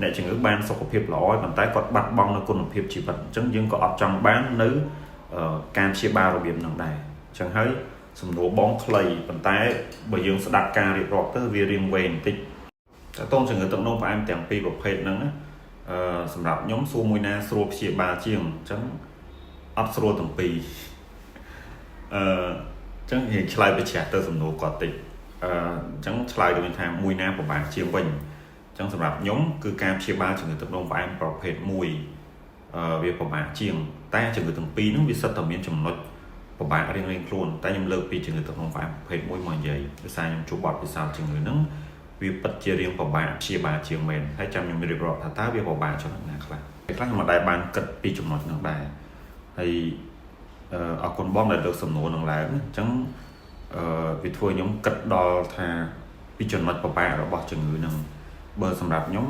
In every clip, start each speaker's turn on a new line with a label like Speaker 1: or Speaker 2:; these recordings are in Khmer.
Speaker 1: អ្នកជំងឺបានសុខភាពល្អប៉ុន្តែគាត់បាត់បង់នូវគុណភាពជីវិតអញ្ចឹងយើងក៏អត់ចង់បាននៅការព្យាបាលរបៀបហ្នឹងដែរអញ្ចឹងហើយសំណួរបងខ្លីប៉ុន្តែបើយើងស្ដាប់ការរៀបរាប់ទៅវារៀងវែងបន្តិចតើតោងជំងឺទឹកនោមផ្អែមទាំងពីរប្រភេទហ្នឹងសម្រាប់ខ្ញុំសួរមួយណាស្រួលព្យាបាលជាងអញ្ចឹងអត់ស្រួលទាំងពីរអញ្ចឹងយើងឆ្លើយបញ្ជាក់ទៅសំណួរគាត់តិចអញ្ចឹងឆ្លើយទៅវិញថាមួយណាពិបាកជាងវិញអញ្ចឹងសម្រាប់ខ្ញុំគឺការព្យាបាលជំងឺទឹកនោមផ្អែមប្រភេទ1វាពិបាកជាងតែជំងឺទាំងពីរហ្នឹងវាសិតតែមានចំណុចពិបាករៀងៗខ្លួនតែខ្ញុំលើកពីជំងឺទឹកនោមផ្អែមប្រភេទ1មកនិយាយដោយសារខ្ញុំជួបបទពិសោធន៍ជំងឺហ្នឹងវាពិតជារៀងពិបាកព្យាបាលជាងមែនហើយចាំខ្ញុំរៀបរាប់ថាតើវាពិបាកចំណុចណាខ្លះខ្ញុំមិនដែលបានគិតពីចំណុចហ្នឹងដែរហើយអរគុណបងដែលលើកសំណួរហ្នឹងឡើងអញ្ចឹងវាធ្វើខ្ញុំគិតដល់ថាពីចំណុចពិបាករបស់ជំងឺហ្នឹងបើសម្រាប់ខ្ញុំ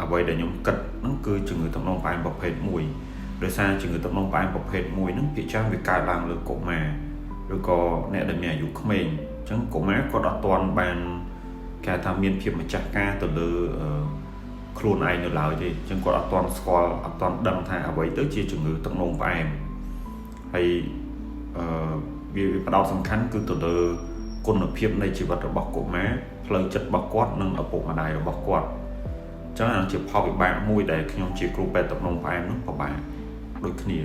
Speaker 1: អ្វីដែលខ្ញុំគិតហ្នឹងគឺជំងឺទឹកនោមផ្អែមប្រភេទ1ដោយសារជំងឺទឹកនោមផ្អែមប្រភេទ1ហ្នឹងភាគច្រើនវាកើតឡើងលើកុមារឬក៏អ្នកដែលមានអាយុក្មេងអញ្ចឹងកុមារគាត់អត់ទាន់បានគេថាមានភាពម្ចាស់ការទៅលើខ្លួនឯងនៅឡើយទេអញ្ចឹងគាត់អត់ទាន់ស្គាល់អត់ទាន់ដឹងថាអ្វីទៅជាជំងឺទឹកនោមផ្អែមហើយវាផ្ដោតសំខាន់គឺទៅលើគុណភាពនៃជីវិតរបស់កុមារផ្លូវចិត្តរបស់គាត់និងឪពុកម្ដាយរបស់គាត់អញ្ចឹងអានឹងជាផលវិបាកមួយដែលខ្ញុំជាគ្រូពេទ្យទឹកនោមផ្អែមនោះពិបាកដូចគ្នា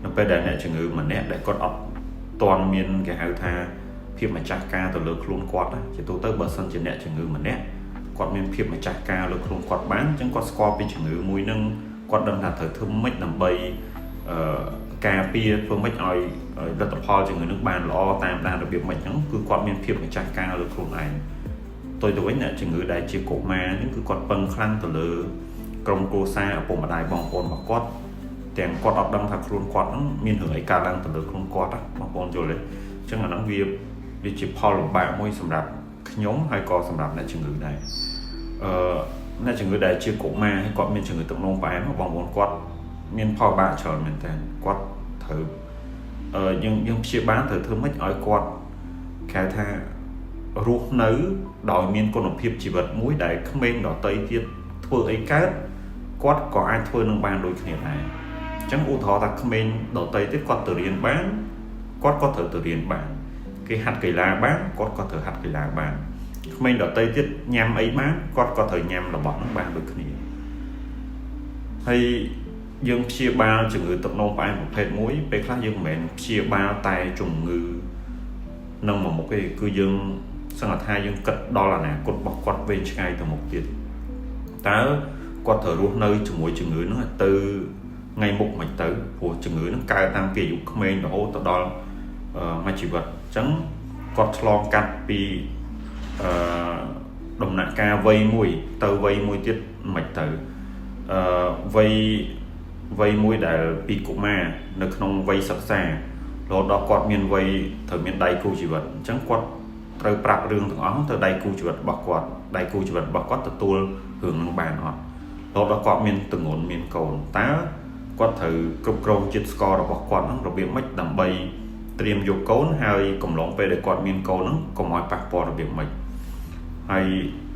Speaker 1: នៅពេលដែលអ្នកជំងឺម្នាក់ដែលគាត់អត់ទាន់មានគេហៅថាភាពម្ចាស់ការទៅលើខ្លួនគាត់ជាទូទៅបើសិនជាអ្នកជំងឺម្នាក់គាត់មានភាពម្ចាស់ការលើខ្លួនគាត់បានអញ្ចឹងគាត់ស្គាល់ពីជំងឺមួយនឹងគាត់ដឹងថាត្រូវធ្វើម៉េចដើម្បីការពារធ្វើម៉េចឲ្យលទ្ធផលជំងឺនឹងបានល្អតាមដានរបៀបម៉េចហ្នឹងគឺគាត់មានភាពម្ចាស់ការលើខ្លួនឯងទៅវិញអ្នកជំងឺដែលជាកុមារហ្នឹងគឺគាត់ពឹងខ្លាំងទៅលើក្រុមគ្រួសារឪពុកម្ដាយបងប្អូនរបស់គាត់ទាំងគាត់អត់ដឹងថាខ្លួនគាត់ហ្នឹងមានរឿងអីកើតឡើងទៅលើខ្លួនគាត់បងប្អូនយល់ទេអញ្ចឹងអាហ្នឹងវាជាផលលំបាកមួយសម្រាប់ខ្ញុំហើយក៏សម្រាប់អ្នកជំងឺដែរអ្នកជំងឺដែលជាកុមារហើយគាត់មានជំងឺទឹកនោមផ្អែមបងប្អូនគាត់មានផលបាក់ច្រើនមែនតើគាត់ត្រូវយើងព្យាបាលត្រូវធ្វើម៉េចឲ្យគាត់គេថារស់នៅដោយមានគុណភាពជីវិតមួយដែលក្មេងដទៃទៀតធ្វើអីកើតគាត់ក៏អាចធ្វើនឹងបានដូចគ្នាដែរអញ្ចឹងឧទាហរណ៍ថាក្មេងដទៃទៀតគាត់ទៅរៀនបានគាត់ក៏ត្រូវទៅរៀនបានគេហាត់កីឡាបានគាត់ក៏ត្រូវហាត់កីឡាបានក្មេងដទៃទៀតញ៉ាំអីបានគាត់ក៏ត្រូវញ៉ាំរបស់ហ្នឹងបានដូចគ្នាហើយយើងព្យាបាលជំងឺទឹកនោមផ្អែមប្រភេទ1ពេលខ្លះយើងមិនមែនព្យាបាលតែជំងឺនឹងមួយមុខទេគឺយើងសង្កត់ថាយើងគិតដល់អនាគតរបស់គាត់វែងឆ្ងាយទៅមុខទៀតតើគាត់ត្រូវរស់នៅជាមួយជំងឺហ្នឹងទៅថ្ងៃមុខមិនទៅព្រោះជំងឺហ្នឹងកើតតាំងពីអាយុក្មេងរហូតទៅដល់មួយជីវិតអញ្ចឹងគាត់ឆ្លងកាត់ពីដំណាក់កាលវ័យមួយទៅវ័យមួយទៀតមិនទៅវ័យមួយដែលពីកុមារនៅក្នុងវ័យសិក្សារហូតដល់គាត់មានវ័យត្រូវមានដៃគូជីវិតអញ្ចឹងគាត់ត្រូវប្រាប់រឿងទាំងអស់ទៅដៃគូជីវិតរបស់គាត់ដៃគូជីវិតរបស់គាត់ទទួលរឿងនឹងបានអត់រហូតដល់គាត់មានទងន់មានកូនតើគាត់ត្រូវគ្រប់គ្រងជាតិស្កររបស់គាត់ហ្នឹងរបៀបម៉េចដើម្បីត្រៀមយកកូនហើយកំឡុងពេលដែលគាត់មានកូនហ្នឹងកុំឲ្យប៉ះពាល់របៀបម៉េចហើយ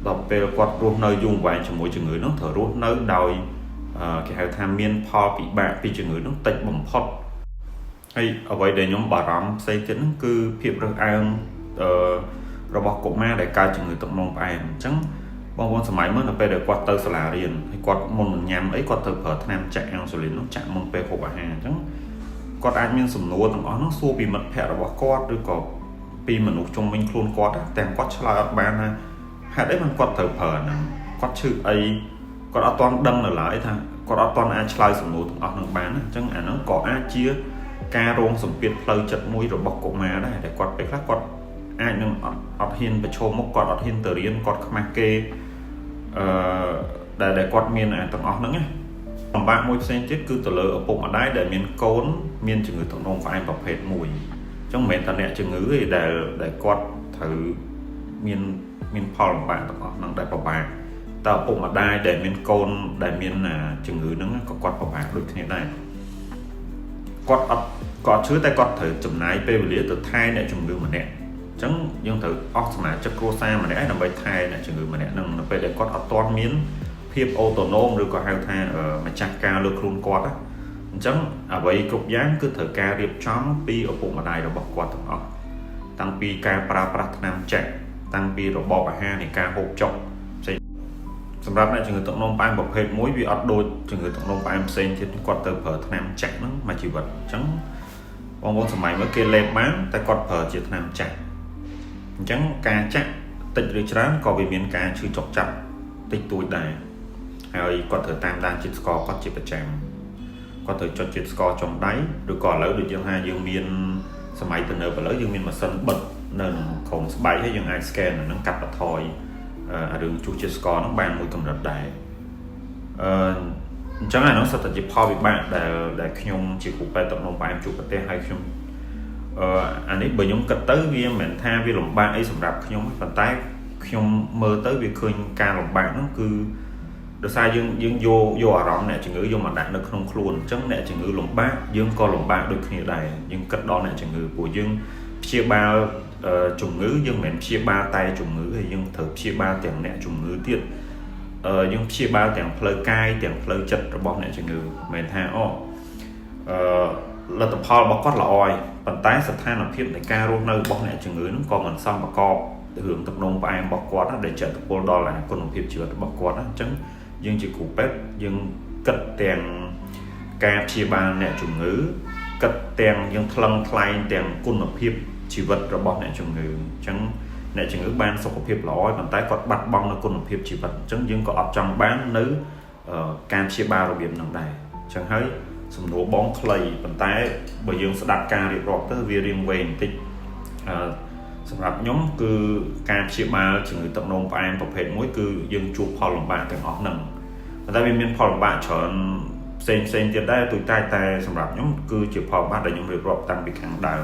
Speaker 1: ដល់ពេលគាត់រស់នៅយូរអង្វែងជាមួយជំងឺហ្នឹងត្រូវរស់នៅដោយគេហៅថាមានផលពិបាកពីជំងឺហ្នឹងតិចបំផុតហើយអ្វីដែលខ្ញុំបារម្ភផ្សេងទៀតហ្នឹងគឺភាពរើសអើងរបស់កុមារដែលកើតជំងឺទឹកនោមផ្អែមអញ្ចឹងបងប្អូនសម័យមុននៅពេលដែលគាត់ទៅសាលារៀនហើយគាត់មុននឹងញ៉ាំអីគាត់ត្រូវប្រើថ្នាំចាក់អាំងស៊ូលីននោះចាក់មុនពេលហូបអាហារអញ្ចឹងគាត់អាចមានសំណួរទាំងអស់នោះសួរពីមិត្តភ័ក្តិរបស់គាត់ឬក៏ពីមនុស្សជុំវិញខ្លួនគាត់ទាំងគាត់ឆ្លើយអត់បានថាហេតុអីមិនគាត់ត្រូវប្រើហ្នឹងគាត់ឈឺអីគាត់អត់ទាន់ដឹងនៅឡើយថាគាត់អត់ទាន់អាចឆ្លើយសំណួរទាំងអស់ហ្នឹងបានអញ្ចឹងអាហ្នឹងក៏អាចជាការរងសម្ពាធផ្លូវចិត្តមួយរបស់កុមារដែរដែលគាត់ពេលខ្លះគាត់អាចនឹងអត់ហ៊ានប្រឈមមុខគាត់អត់ហ៊ានទៅរៀនគាត់ខ្មាស់គេដែលគាត់មានអាទាំងអស់ហ្នឹងណាលំបាកមួយផ្សេងទៀតគឺទៅលើឪពុកម្ដាយដែលមានកូនមានជំងឺទឹកនោមផ្អែមប្រភេទ1អញ្ចឹងមិនមែនតែអ្នកជំងឺទេដែលគាត់ត្រូវមានផលលំបាកទាំងអស់ហ្នឹងដែលពិបាកតើឪពុកម្ដាយដែលមានកូនដែលមានជំងឺហ្នឹងក៏គាត់ពិបាកដូចគ្នាដែរគាត់អត់ឈឺតែគាត់ត្រូវចំណាយពេលវេលាទៅថែអ្នកជំងឺម្នាក់អញ្ចឹងយើងត្រូវអស់សមាជិកគ្រួសារម្នាក់ដើម្បីថែអ្នកជំងឺម្នាក់ហ្នឹងនៅពេលដែលគាត់អត់ទាន់មានភ ភាពអូតូណូមឬក៏ហៅថាម្ចាស់ការលើខ្លួនគាត់ណាអញ្ចឹងអ្វីគ្រប់យ៉ាងគឺត្រូវការរៀបចំពីឪពុកម្ដាយរបស់គាត់ទាំងអស់តាំងពីការប្រើប្រាស់ថ្នាំចាក់តាំងពីរបបអាហារនៃការហូបចុកផ្សេងសម្រាប់អ្នកជំងឺទឹកនោមផ្អែមប្រភេទមួយវាអត់ដូចជំងឺទឹកនោមផ្អែមផ្សេងទៀតគាត់ទៅប្រើថ្នាំចាក់ហ្នឹងមួយជីវិតអញ្ចឹងបងប្អូនសម័យមកគេលេបបានតែគាត់ប្រើជាថ្នាំចាក់អញ្ចឹងការចាក់តិចឬច្រើនក៏វាមានការឈឺចុកចាប់តិចតួចដែរហើយគាត់ត្រូវតាមដានជាតិស្ករគាត់ជាប្រចាំគាត់ត្រូវចុចជាតិស្ករចុងដៃឬក៏ឥឡូវដូចយើងថាយើងមានសម័យទៅនៅឥឡូវយើងមានម៉ាស៊ីនបិទនៅក្នុងក្រោមស្បែកហើយយើងអាច scan ហ្នឹងកាត់បន្ថយរឿងជុះជាតិស្ករហ្នឹងបានមួយកម្រិតដែរអញ្ចឹងអានោះសិតតែជាផលវិបាកដែលខ្ញុំជាគ្រូពេទ្យទឹកនោមផ្អែមជួបប្រទេសហើយខ្ញុំអានេះបើខ្ញុំគិតទៅវាមិនមែនថាវាលំបាកអីសម្រាប់ខ្ញុំប៉ុន្តែខ្ញុំមើលទៅវាឃើញការលំបាកហ្នឹងគឺដោយសារយើងយកអារម្មណ៍អ្នកជំងឺយកមកដាក់នៅក្នុងខ្លួនអញ្ចឹងអ្នកជំងឺលំបាកយើងក៏លំបាកដូចគ្នាដែរយើងគិតដល់អ្នកជំងឺព្រោះយើងព្យាបាលជំងឺយើងមិនមែនព្យាបាលតែជំងឺទេយើងត្រូវព្យាបាលទាំងអ្នកជំងឺទៀតយើងព្យាបាលទាំងផ្លូវកាយទាំងផ្លូវចិត្តរបស់អ្នកជំងឺមិនមែនថាលទ្ធផលរបស់គាត់ល្អហើយប៉ុន្តែស្ថានភាពនៃការរស់នៅរបស់អ្នកជំងឺហ្នឹងក៏មិនសមប្រកបរឿងទឹកនោមផ្អែមរបស់គាត់ដែលជះឥទ្ធិពលដល់គុណភាពជីវិតរបស់គាត់អញ្ចឹងយើងជាគ្រូពេទ្យយើងគិតទាំងការព្យាបាលអ្នកជំងឺគិតទាំងយើងថ្លឹងថ្លែងទាំងគុណភាពជីវិតរបស់អ្នកជំងឺអញ្ចឹងអ្នកជំងឺបានសុខភាពល្អប៉ុន្តែគាត់បាត់បង់នូវគុណភាពជីវិតអញ្ចឹងយើងក៏អត់ចង់បាននៅការព្យាបាលរបៀបហ្នឹងដែរអញ្ចឹងហើយសំណួរបងខ្លីប៉ុន្តែបើយើងស្ដាប់ការរៀបរាប់ទៅវារៀងវែងបន្តិចសម្រាប់ខ្ញុំគឺការព្យាបាលជំងឺទឹកនោមផ្អែមប្រភេទមួយគឺយើងជួបផលលំបាកទាំងអស់ហ្នឹងប៉ុន្តែវាមានផលលំបាកច្រើនផ្សេងទៀតដែរទូចតែសម្រាប់ខ្ញុំគឺជាផលលំបាកដែលខ្ញុំរៀបរាប់តាំងពីខាងដើម